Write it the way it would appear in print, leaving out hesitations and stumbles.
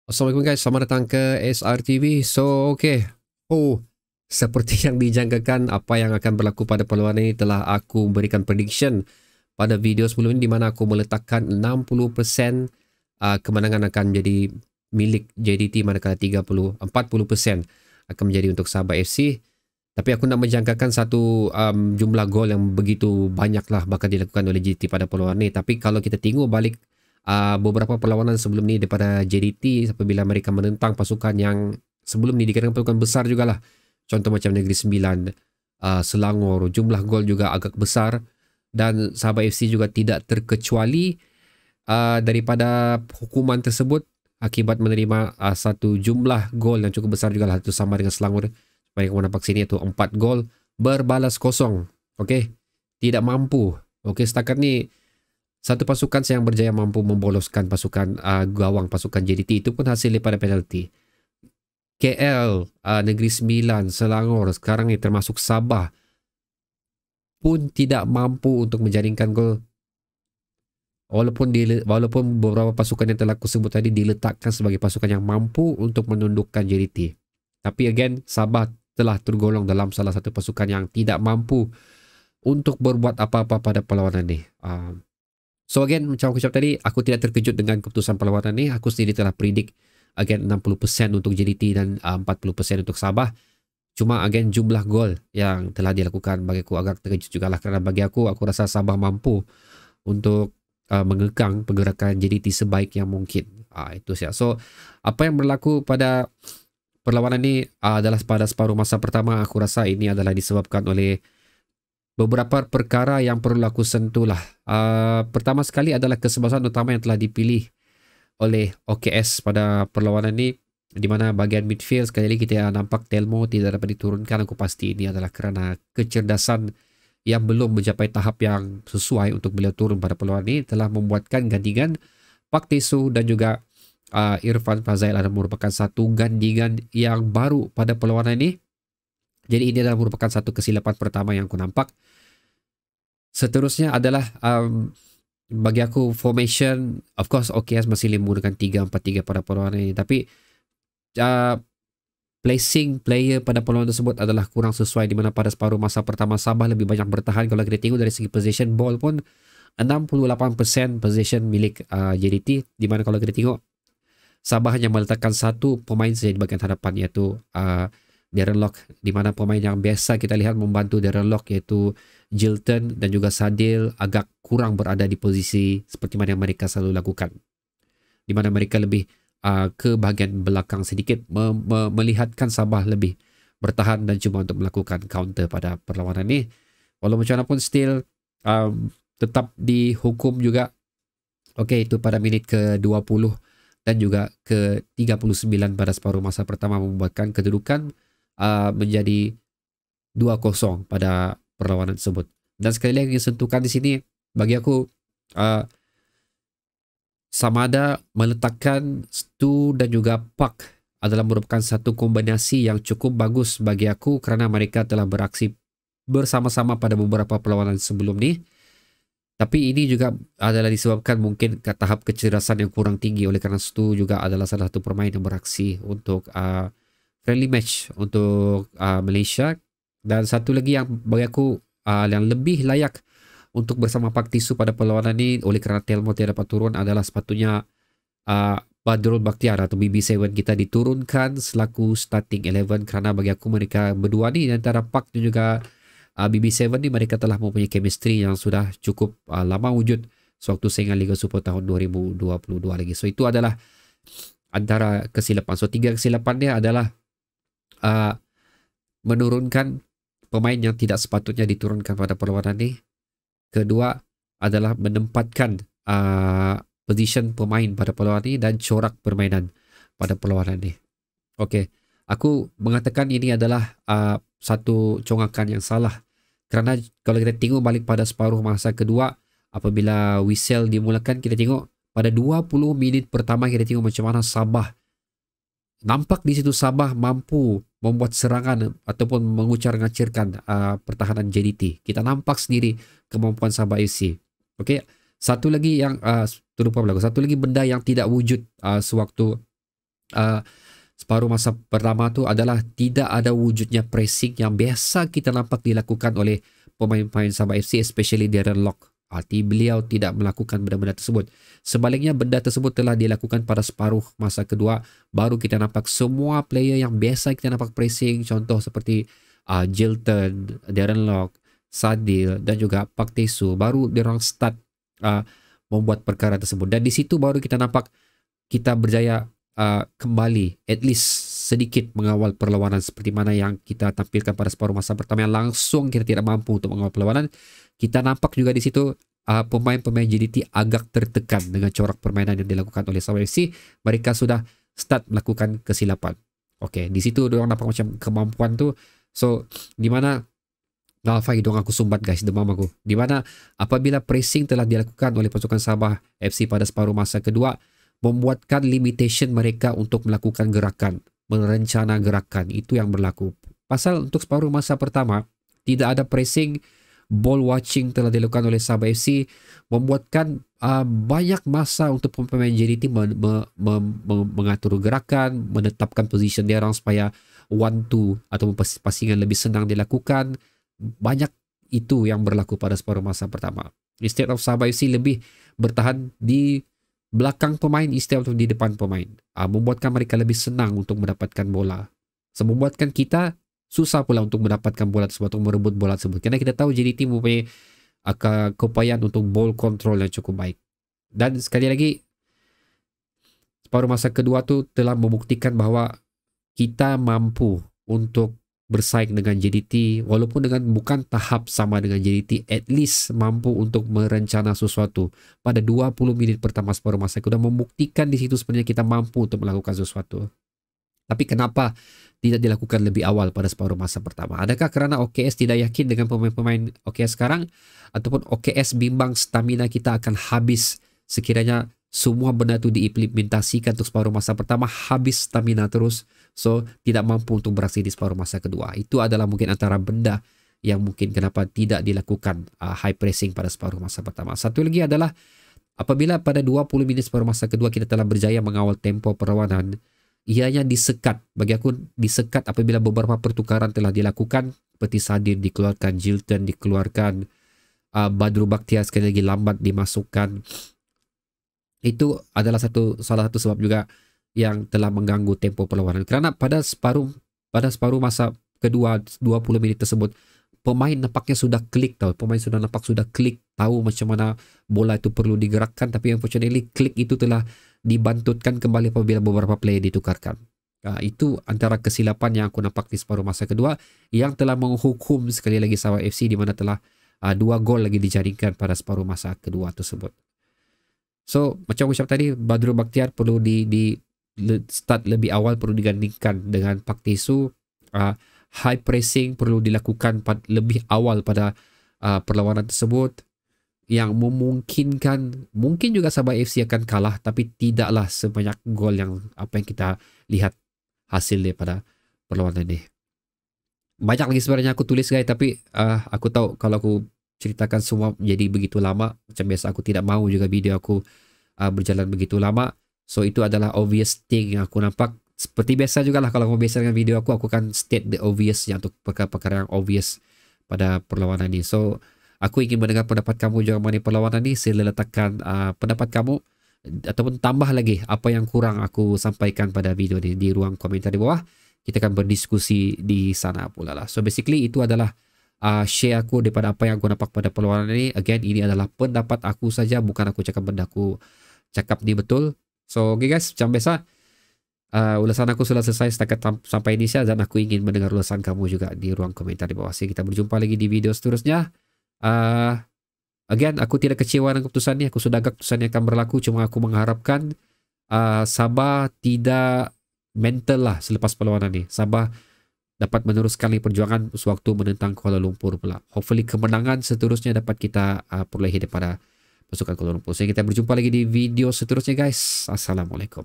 Assalamualaikum guys, selamat datang ke SRTV. Seperti yang dijangkakan, apa yang akan berlaku pada perlawanan ini telah aku berikan prediction pada video sebelum ini, di mana aku meletakkan 60% kemenangan akan menjadi milik JDT, manakala 40% akan menjadi untuk Sabah FC. Tapi aku nak menjangkakan satu jumlah gol yang begitu banyak lah bakal dilakukan oleh JDT pada perlawanan ini. Tapi kalau kita tengok balik beberapa perlawanan sebelum ni daripada JDT, apabila mereka menentang pasukan yang sebelum ni dikatakan pasukan besar jugalah, contoh macam Negeri Sembilan, Selangor, jumlah gol juga agak besar, dan Sabah FC juga tidak terkecuali daripada hukuman tersebut akibat menerima satu jumlah gol yang cukup besar juga lah, itu sama dengan Selangor. Seperti yang nampak sini, itu 4 gol berbalas kosong. Okey, tidak mampu. Okey, setakat ni satu pasukan yang berjaya mampu memboloskan pasukan gawang pasukan JDT, itu pun hasil daripada penalti. KL, Negeri Sembilan, Selangor, sekarang ni termasuk Sabah pun tidak mampu untuk menjaringkan gol. Walaupun beberapa pasukan yang telah aku sebut tadi diletakkan sebagai pasukan yang mampu untuk menundukkan JDT. Tapi again, Sabah telah tergolong dalam salah satu pasukan yang tidak mampu untuk berbuat apa-apa pada perlawanan ni. So again, macam aku cakap tadi, aku tidak terkejut dengan keputusan perlawanan ni. Aku sendiri telah predict again 60% untuk JDT dan 40% untuk Sabah. Cuma again, jumlah gol yang telah dilakukan bagi aku agak terkejut jugalah, kerana bagi aku rasa Sabah mampu untuk mengekang pergerakan JDT sebaik yang mungkin. Itu saja. So, apa yang berlaku pada perlawanan ni adalah pada separuh masa pertama, aku rasa ini adalah disebabkan oleh beberapa perkara yang perlu aku sentuh lah. Pertama sekali adalah kesebelasan utama yang telah dipilih oleh OKS pada perlawanan ni, di mana bahagian midfield sekali lagi kita nampak Telmo tidak dapat diturunkan. Aku pasti ini adalah kerana kecerdasan yang belum mencapai tahap yang sesuai untuk beliau turun pada perlawanan ini, telah membuatkan gandingan Pak Tesu dan juga Irfan Fazail adalah merupakan satu gandingan yang baru pada perlawanan ini. Jadi ini adalah merupakan satu kesilapan pertama yang aku nampak. Seterusnya adalah bagi aku formation, of course OKS masih menggunakan 3-4-3 pada perlawanan ini, tapi placing player pada perlawanan tersebut adalah kurang sesuai, di mana pada separuh masa pertama Sabah lebih banyak bertahan. Kalau kita tengok dari segi possession ball pun 68% possession milik JDT, di mana kalau kita tengok Sabah hanya meletakkan satu pemain saja di bahagian hadapan, iaitu Darren Lock, di mana pemain yang biasa kita lihat membantu Darren Lock iaitu Jilton dan juga Sadil agak kurang berada di posisi seperti mana yang mereka selalu lakukan, di mana mereka lebih ke bahagian belakang sedikit, melihatkan Sabah lebih bertahan dan cuba untuk melakukan counter pada perlawanan ini. Walau macam mana pun still tetap dihukum juga. Okey, itu pada minit ke-20 dan juga ke-39 pada separuh masa pertama, membuatkan kedudukan menjadi 2-0 pada perlawanan tersebut. Dan sekali lagi sentuhkan di sini, bagi aku sama ada meletakkan Stu dan juga Pak adalah merupakan satu kombinasi yang cukup bagus bagi aku, kerana mereka telah beraksi bersama-sama pada beberapa perlawanan sebelum ni. Tapi ini juga adalah disebabkan mungkin ke tahap kecerdasan yang kurang tinggi, oleh kerana Stu juga adalah salah satu pemain yang beraksi untuk friendly match untuk Malaysia. Dan satu lagi yang bagi aku yang lebih layak untuk bersama Pak Tisu pada perlawanan ini, oleh kerana Telmo tidak dapat turun, adalah sepatutnya Badrul Bakhtiar atau BB7 kita diturunkan selaku starting 11, kerana bagi aku mereka berdua ni, antara Pak dan juga BB7 ni, mereka telah mempunyai chemistry yang sudah cukup lama wujud sewaktu saingan Liga Super tahun 2022 lagi. So itu adalah antara kesilapan. So 3 kesilapan dia adalah menurunkan pemain yang tidak sepatutnya diturunkan pada perlawanan ini. Kedua adalah menempatkan position pemain pada perlawanan ini dan corak permainan pada perlawanan ini. Okey, aku mengatakan ini adalah satu congkakan yang salah, kerana kalau kita tengok balik pada separuh masa kedua, apabila whistle dimulakan, kita tengok pada 20 minit pertama, kita tengok macam mana Sabah, nampak di situ Sabah mampu membuat serangan ataupun mengucar-ngacirkan pertahanan JDT. Kita nampak sendiri kemampuan Sabah FC. Okey, satu lagi yang terlupa berlaku, satu lagi benda yang tidak wujud sewaktu separuh masa pertama tu adalah tidak ada wujudnya pressing yang biasa kita nampak dilakukan oleh pemain-pemain Sabah FC, especially Darren Lock. Arti beliau tidak melakukan benda-benda tersebut. Sebaliknya, benda tersebut telah dilakukan pada separuh masa kedua. Baru kita nampak semua player yang biasa kita nampak pressing, contoh seperti Jilton, Darren Lock, Sadil dan juga Pak Tesu, baru diorang start membuat perkara tersebut. Dan di situ baru kita nampak kita berjaya kembali at least sedikit mengawal perlawanan seperti mana yang kita tampilkan pada separuh masa pertama yang langsung kita tidak mampu untuk mengawal perlawanan. Kita nampak juga di situ pemain-pemain JDT agak tertekan dengan corak permainan yang dilakukan oleh Sabah FC. Mereka sudah start melakukan kesilapan. Okey, di situ diorang nampak macam kemampuan tu. So, di mana Nalfai dong aku sumbat guys, demam aku. Di mana apabila pressing telah dilakukan oleh pasukan Sabah FC pada separuh masa kedua, membuatkan limitation mereka untuk melakukan gerakan, merencana gerakan, itu yang berlaku. Pasal untuk separuh masa pertama, tidak ada pressing, ball watching telah dilakukan oleh Sabah FC, membuatkan banyak masa untuk pemain JDT mengatur gerakan, menetapkan position dia orang supaya 1-2 atau pasingan lebih senang dilakukan. Banyak itu yang berlaku pada separuh masa pertama. Instead of Sabah FC lebih bertahan di belakang pemain instead of di depan pemain. Membuatkan mereka lebih senang untuk mendapatkan bola. So, membuatkan kita susah pula untuk mendapatkan bola tersebut, untuk merebut bola tersebut. Kerana kita tahu JDT mempunyai keupayaan untuk ball control yang cukup baik. Dan sekali lagi, separuh masa kedua tu telah membuktikan bahawa kita mampu untuk bersaing dengan JDT walaupun dengan bukan tahap sama dengan JDT, at least mampu untuk merencana sesuatu pada 20 minit pertama separuh masa kedua, membuktikan di situ sebenarnya kita mampu untuk melakukan sesuatu. Tapi kenapa tidak dilakukan lebih awal pada separuh masa pertama? Adakah kerana OKS tidak yakin dengan pemain-pemain OKS sekarang, ataupun OKS bimbang stamina kita akan habis sekiranya semua benda itu diimplementasikan untuk separuh masa pertama, habis stamina terus, so tidak mampu untuk beraksi di separuh masa kedua. Itu adalah mungkin antara benda yang mungkin kenapa tidak dilakukan high pressing pada separuh masa pertama. Satu lagi adalah apabila pada 20 minit separuh masa kedua kita telah berjaya mengawal tempo perlawanan, ianya disekat. Bagi aku disekat apabila beberapa pertukaran telah dilakukan, seperti Sadir dikeluarkan, Jilton dikeluarkan, Badru Bakhtiar sekali lagi lambat dimasukkan. Itu adalah salah satu sebab juga yang telah mengganggu tempo perlawanan. Kerana pada separuh masa kedua 20 minit tersebut, pemain nampaknya sudah klik tahu. Pemain sudah klik tahu macam mana bola itu perlu digerakkan, tapi unfortunately klik itu telah dibantutkan kembali apabila beberapa player ditukarkan. Itu antara kesilapan yang aku nampak di separuh masa kedua yang telah menghukum sekali lagi Sabah FC, di mana telah 2 gol lagi dijaringkan pada separuh masa kedua tersebut. So, macam aku cakap tadi, Badru Bakhtiar perlu di start lebih awal, perlu digandingkan dengan Pak Tesu. High pressing perlu dilakukan lebih awal pada perlawanan tersebut, yang memungkinkan mungkin juga Sabah FC akan kalah, tapi tidaklah sebanyak gol yang apa yang kita lihat hasil daripada perlawanan ini. Banyak lagi sebenarnya aku tulis guys, tapi aku tahu kalau aku ceritakan semua jadi begitu lama. Macam biasa aku tidak mahu juga video aku berjalan begitu lama. So itu adalah obvious thing yang aku nampak. Seperti biasa juga lah, kalau kamu biasa dengan video aku akan state the obvious yang untuk perkara-perkara yang obvious pada perlawanan ini. So aku ingin mendengar pendapat kamu juga mengenai perlawanan ini. Sila letakkan pendapat kamu ataupun tambah lagi apa yang kurang aku sampaikan pada video ini di ruang komentar di bawah. Kita akan berdiskusi di sana pula lah. So basically itu adalah share aku daripada apa yang aku nampak pada perlawanan ini. Again, ini adalah pendapat aku saja, bukan aku cakap benda aku cakap ni betul. So okay guys, macam biasa, ulasan aku sudah selesai setakat sampai ini saja, dan aku ingin mendengar ulasan kamu juga di ruang komentar di bawah. So, kita berjumpa lagi di video seterusnya. Again, aku tidak kecewa dengan keputusan ini. Aku sudah agak keputusan yang akan berlaku. Cuma aku mengharapkan Sabah tidak mental lah selepas perlawanan ini. Sabah dapat meneruskan lagi perjuangan sewaktu menentang Kuala Lumpur pula. Hopefully kemenangan seterusnya dapat kita perolehi daripada pasukan Kuala Lumpur. So, kita berjumpa lagi di video seterusnya guys. Assalamualaikum.